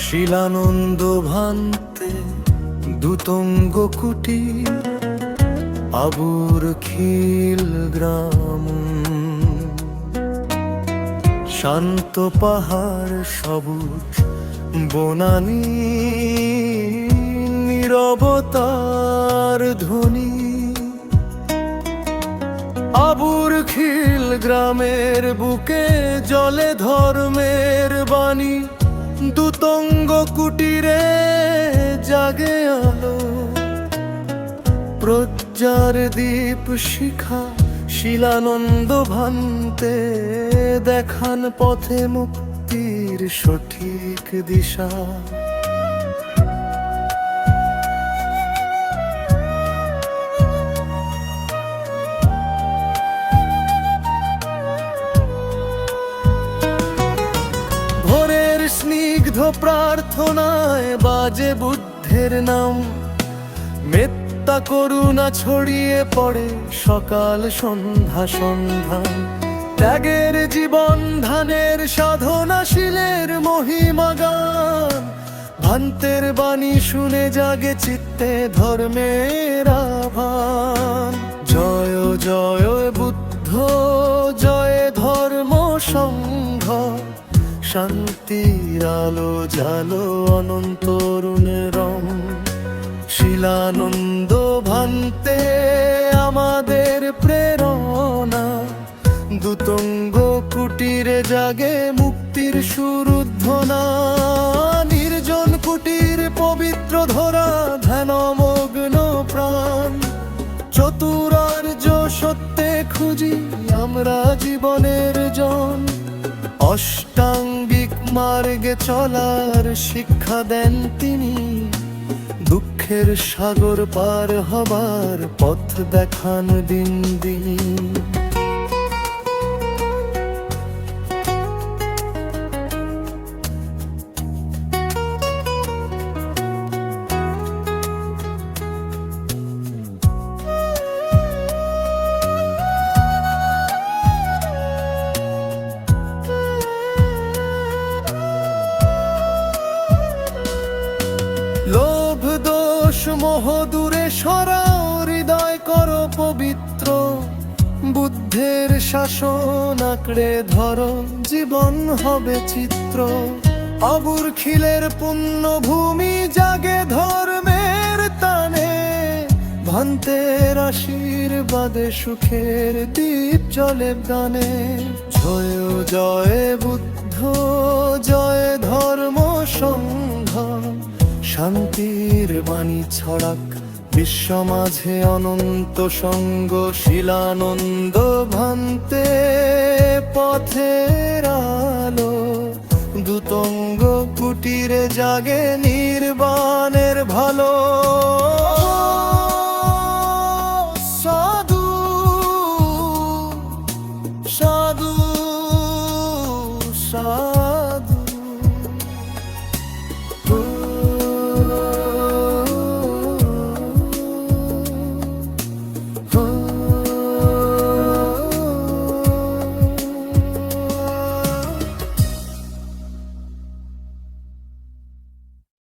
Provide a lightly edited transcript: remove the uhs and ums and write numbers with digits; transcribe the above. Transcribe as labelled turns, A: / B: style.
A: শিলানন্দ ভান্তে দুতঙ্গ কুটির আবুর খিল গ্রাম, শান্ত পাহাড় সবুজ বনানী, নীরবতার ধ্বনি। আবুর খিল গ্রামের বুকে জলে ধর্মের বাণী, দুতঙ্গ কুটিরে জাগে আলো, প্রজ্জার দীপ শিখা। শিলানন্দ ভান্তে দেখান পথে মুক্তির সঠিক দিশা। ভোরের স্নিগ্ধ প্রার্থনায় বাজে বুদ্ধের নাম, মেত্তা করুণা ছড়িয়ে পড়ে সকাল সন্ধ্যা সন্ধান। ত্যাগের জীবন ধানের সাধনাশীলের মহিমা গান, ভান্তের বাণী শুনে জাগে চিত্তে ধর্মের আহ্বান। জয় জয় বুদ্ধ, জয় ধর্ম সংঘ, শান্তির আলো জালো অনন্ত অরুণের রং। শিলানন্দ ভান্তে আমাদের প্রেরণা, দুতঙ্গ কুটিরে জাগে মুক্তির সুরুদ্ধনা। নির্জন কুটির পবিত্র ধরা ধ্যানমগ্ন প্রাণ, চতুরার্য সত্যে খুঁজি আমরা জীবনের জন। অষ্টাঙ্গিক মার্গে চলার শিক্ষা দেন তিনি, দুঃখের সাগর পার হবার পথ দেখান দিন দিন। লোভ দোষ মোহ দূরে সরাও, হৃদয় করো পবিত্র। বুদ্ধের শাসন আঁকড়ে ধরো, জীবন হবে চিত্র। আবুর খিলের পুণ্যভূমি জাগে ধর্মের টানে, ভান্তের আশীর্বাদে সুখের দীপ জ্বলে গানে। জয় জয় বুদ্ধ, জয় ধর্ম সংঘ, শান্তির বাণী ছড়াক বিশ্ব মাঝে অনন্ত সঙ্গ। শিলানন্দ ভান্তে পথের আলো, দুতঙ্গ কুটিরে জাগে নির্বাণের ভালো।